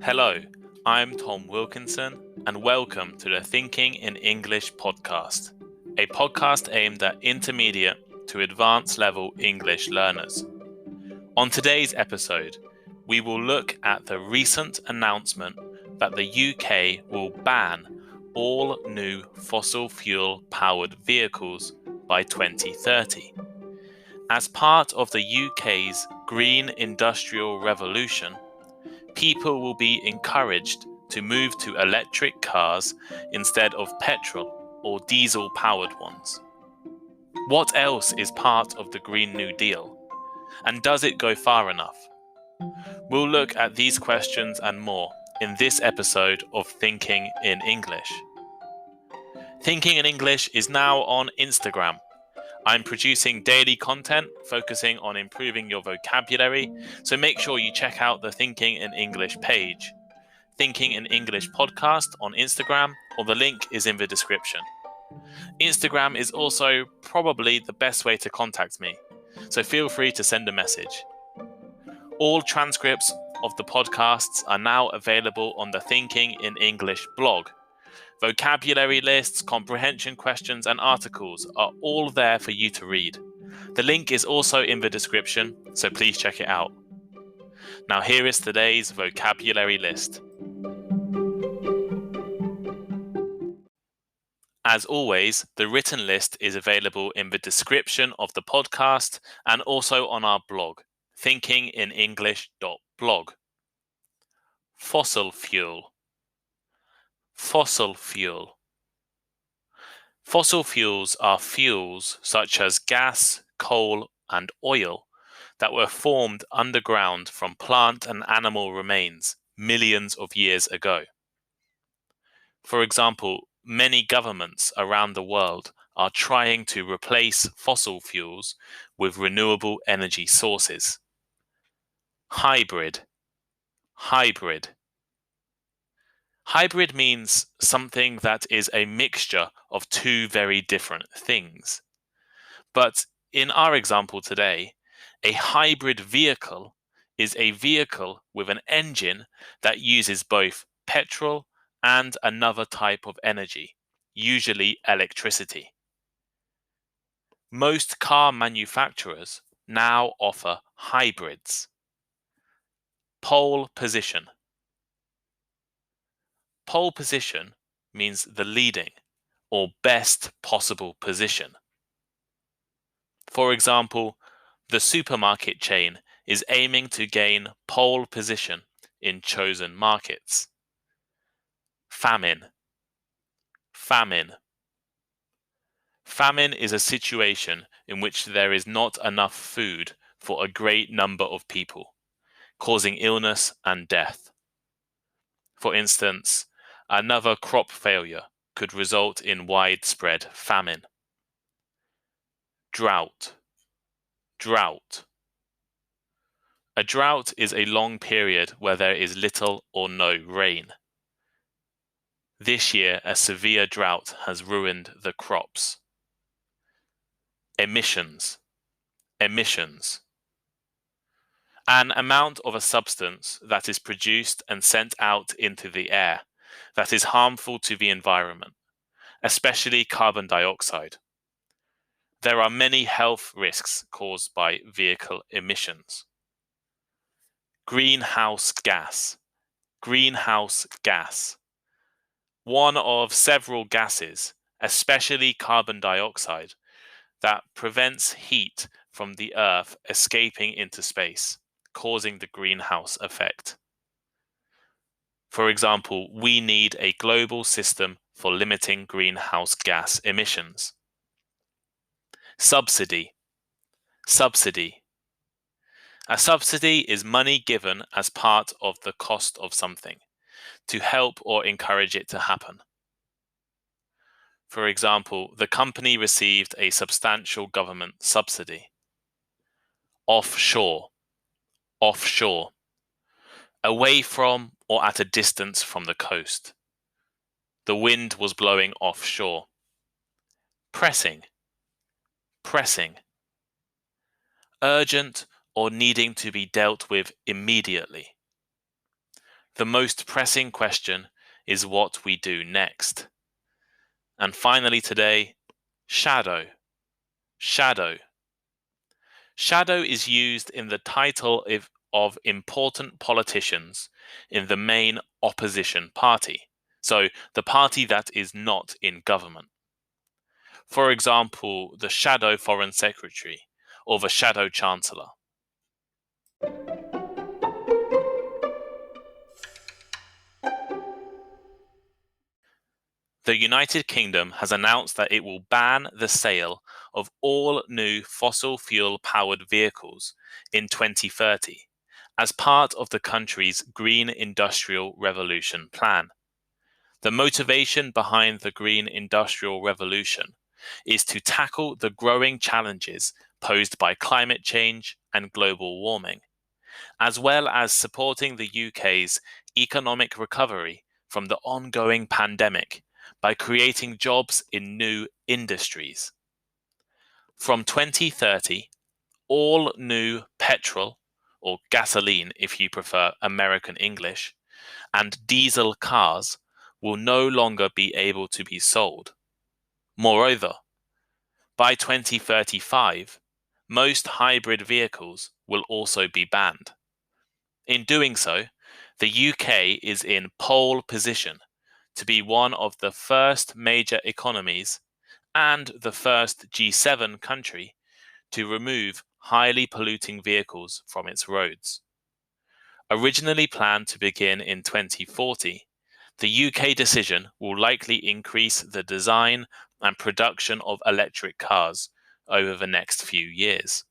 Hello, I'm Tom Wilkinson, and welcome to the Thinking in English podcast, a podcast aimed at intermediate to advanced level English learners. On today's episode, we will look at the recent announcement that the UK will ban all new fossil fuel powered vehicles by 2030. As part of the UK's Green Industrial Revolution, people will be encouraged to move to electric cars instead of petrol or diesel-powered ones. What else is part of the Green New Deal? And does it go far enough? We'll look at these questions and more in this episode of Thinking in English. Thinking in English is now on Instagram. I'm producing daily content focusing on improving your vocabulary, so make sure you check out the Thinking in English page. Thinking in English podcast on Instagram, or the link is in the description. Instagram is also probably the best way to contact me, so feel free to send a message. All transcripts of the podcasts are now available on the Thinking in English blog. Vocabulary lists, comprehension questions, and articles are all there for you to read. The link is also in the description, so please check it out. Now here is today's vocabulary list. As always, the written list is available in the description of the podcast and also on our blog, thinkinginenglish.blog. Fossil fuel. Fossil fuel. Fossil fuels are fuels such as gas, coal, and oil that were formed underground from plant and animal remains millions of years ago. For example, many governments around the world are trying to replace fossil fuels with renewable energy sources. Hybrid. Hybrid. Hybrid means something that is a mixture of two very different things. But in our example today, a hybrid vehicle is a vehicle with an engine that uses both petrol and another type of energy, usually electricity. Most car manufacturers now offer hybrids. Pole position. Pole position means the leading or best possible position. For example, the supermarket chain is aiming to gain pole position in chosen markets. Famine. Famine. Famine is a situation in which there is not enough food for a great number of people, causing illness and death. For instance, another crop failure could result in widespread famine. Drought. Drought. A drought is a long period where there is little or no rain. This year, a severe drought has ruined the crops. Emissions. Emissions. An amount of a substance that is produced and sent out into the air that is harmful to the environment, especially carbon dioxide. There are many health risks caused by vehicle emissions. Greenhouse gas. Greenhouse gas. One of several gases, especially carbon dioxide, that prevents heat from the Earth escaping into space, causing the greenhouse effect. For example, we need a global system for limiting greenhouse gas emissions. Subsidy. Subsidy. A subsidy is money given as part of the cost of something, to help or encourage it to happen. For example, the company received a substantial government subsidy. Offshore. Offshore. Away from or at a distance from the coast. The wind was blowing offshore. Pressing. Pressing. Urgent or needing to be dealt with immediately. the most pressing question is what we do next. And finally today, shadow. Shadow. Shadow is used in the title of important politicians in the main opposition party, so the party that is not in government. For example, the shadow foreign secretary or the shadow chancellor. The United Kingdom has announced that it will ban the sale of all new fossil fuel-powered vehicles in 2030 as part of the country's Green Industrial Revolution plan. The motivation behind the Green Industrial Revolution is to tackle the growing challenges posed by climate change and global warming, as well as supporting the UK's economic recovery from the ongoing pandemic by creating jobs in new industries. From 2030, all new petrol, or gasoline if you prefer American English, and diesel cars will no longer be able to be sold. Moreover, by 2035, most hybrid vehicles will also be banned. In doing so, the UK is in pole position to be one of the first major economies and the first G7 country to remove highly polluting vehicles from its roads. Originally planned to begin in 2040, the UK decision will likely increase the design and production of electric cars over the next few years.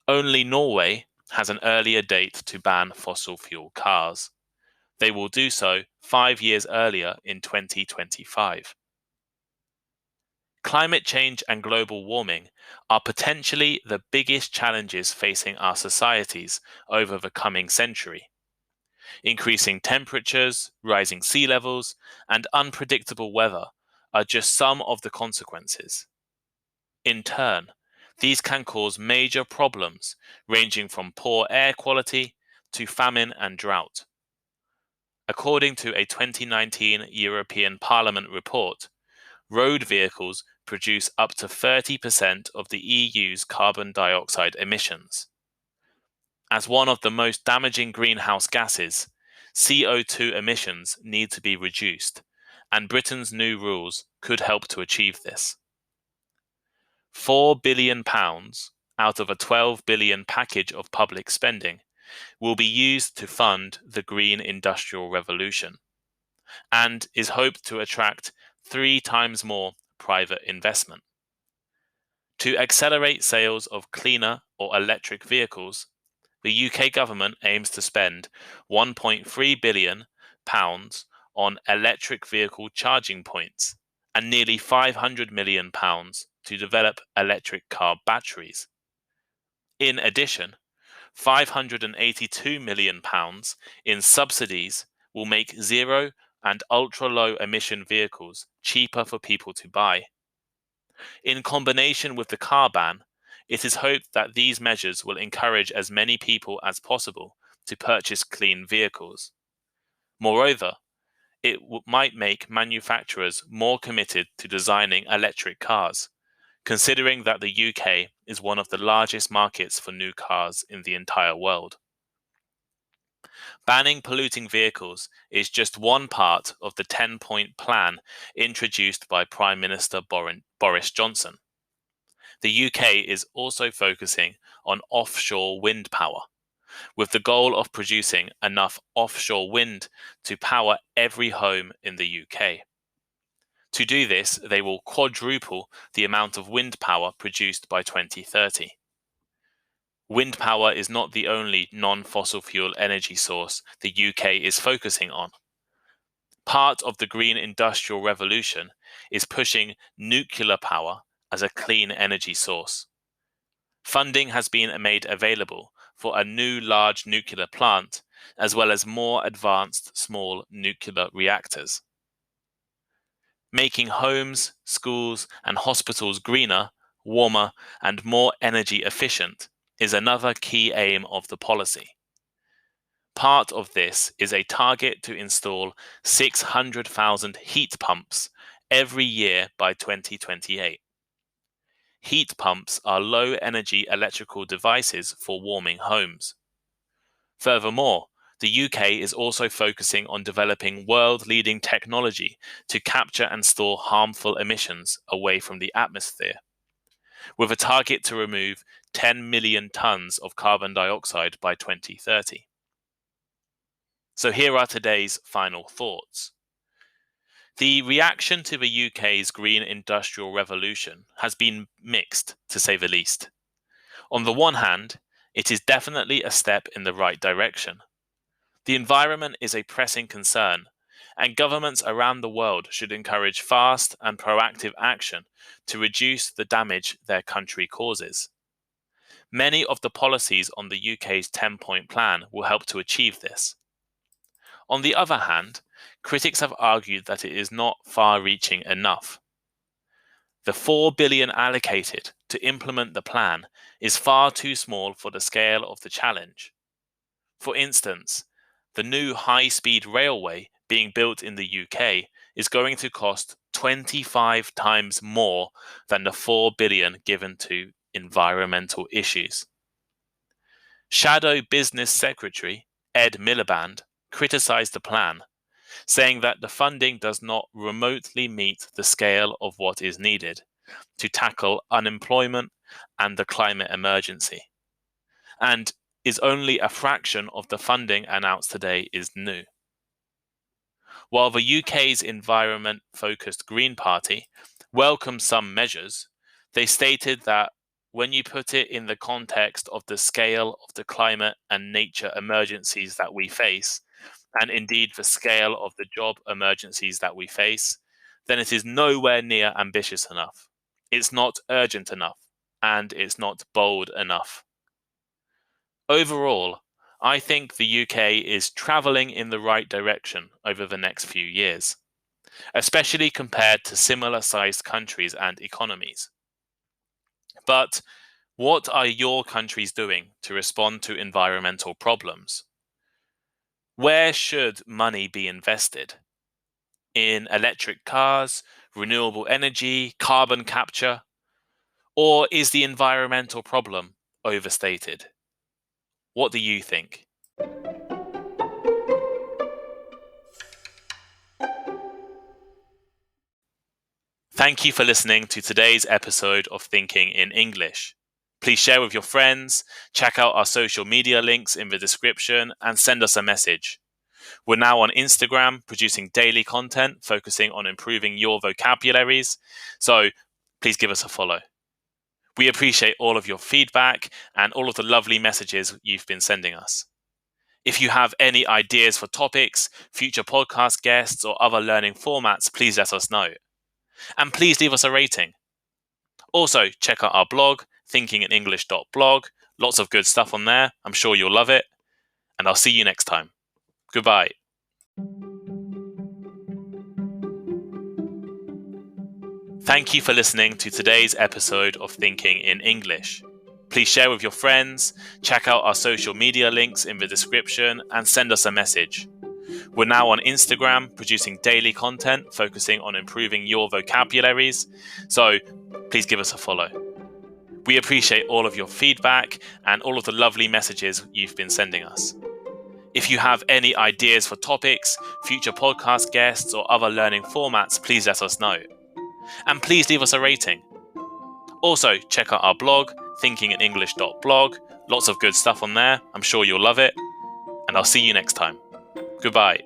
Only Norway has an earlier date to ban fossil fuel cars. They will do so 5 years earlier in 2025. Climate change and global warming are potentially the biggest challenges facing our societies over the coming century. Increasing temperatures, rising sea levels, and unpredictable weather are just some of the consequences. In turn, these can cause major problems ranging from poor air quality to famine and drought. According to a 2019 European Parliament report, road vehicles produce up to 30% of the EU's carbon dioxide emissions. As one of the most damaging greenhouse gases, CO2 emissions need to be reduced, and Britain's new rules could help to achieve this. £4 billion out of a £12 billion package of public spending will be used to fund the Green Industrial Revolution, and is hoped to attract 3 times more private investment. To accelerate sales of cleaner or electric vehicles, the UK government aims to spend £1.3 billion on electric vehicle charging points and nearly £500 million to develop electric car batteries. In addition, £582 million in subsidies will make zero and ultra-low emission vehicles cheaper for people to buy. In combination with the car ban, it is hoped that these measures will encourage as many people as possible to purchase clean vehicles. Moreover, it might make manufacturers more committed to designing electric cars, considering that the UK is one of the largest markets for new cars in the entire world. Banning polluting vehicles is just one part of the 10-point plan introduced by Prime Minister Boris Johnson. The UK is also focusing on offshore wind power, with the goal of producing enough offshore wind to power every home in the UK. To do this, they will quadruple the amount of wind power produced by 2030. Wind power is not the only non-fossil fuel energy source the UK is focusing on. Part of the Green Industrial Revolution is pushing nuclear power as a clean energy source. Funding has been made available for a new large nuclear plant, as well as more advanced small nuclear reactors. Making homes, schools, and hospitals greener, warmer, and more energy efficient is another key aim of the policy. part of this is a target to install 600,000 heat pumps every year by 2028. Heat pumps are low-energy electrical devices for warming homes. Furthermore, the UK is also focusing on developing world-leading technology to capture and store harmful emissions away from the atmosphere, with a target to remove 10 million tons of carbon dioxide by 2030. So here are today's final thoughts. The reaction to the UK's green industrial revolution has been mixed, to say the least. On the one hand, it is definitely a step in the right direction. The environment is a pressing concern, and governments around the world should encourage fast and proactive action to reduce the damage their country causes. Many of the policies on the UK's 10-point plan will help to achieve this. On the other hand, critics have argued that it is not far-reaching enough. The $4 billion allocated to implement the plan is far too small for the scale of the challenge. For instance, the new high-speed railway being built in the UK is going to cost 25 times more than the $4 billion given to environmental issues. Shadow Business Secretary Ed Miliband criticised the plan, saying that the funding does not remotely meet the scale of what is needed to tackle unemployment and the climate emergency, and is only a fraction of the funding announced today is new. While the UK's environment-focused Green Party welcomed some measures, they stated that when you put it in the context of the scale of the climate and nature emergencies that we face, and indeed the scale of the job emergencies that we face, then it is nowhere near ambitious enough. It's not urgent enough, and it's not bold enough. Overall, I think the UK is travelling in the right direction over the next few years, especially compared to similar-sized countries and economies. But what are your countries doing to respond to environmental problems? Where should money be invested? In electric cars, renewable energy, carbon capture? Or is the environmental problem overstated? What do you think? Thank you for listening to today's episode of Thinking in English. Please share with your friends, check out our social media links in the description, and send us a message. We're now on Instagram, producing daily content focusing on improving your vocabularies, so please give us a follow. We appreciate all of your feedback and all of the lovely messages you've been sending us. If you have any ideas for topics, future podcast guests, or other learning formats, please let us know. And please leave us a rating. Also, check out our blog, thinkinginenglish.blog. Lots of good stuff on there. I'm sure you'll love it. And I'll see you next time. Goodbye. Thank you for listening to today's episode of Thinking in English. Please share with your friends, check out our social media links in the description, and send us a message. We're now on Instagram, producing daily content focusing on improving your vocabularies, so please give us a follow. We appreciate all of your feedback and all of the lovely messages you've been sending us. If you have any ideas for topics, future podcast guests, or other learning formats, please let us know. And please leave us a rating. Also, check out our blog, thinkinginenglish.blog. Lots of good stuff on there. I'm sure you'll love it. And I'll see you next time. Goodbye.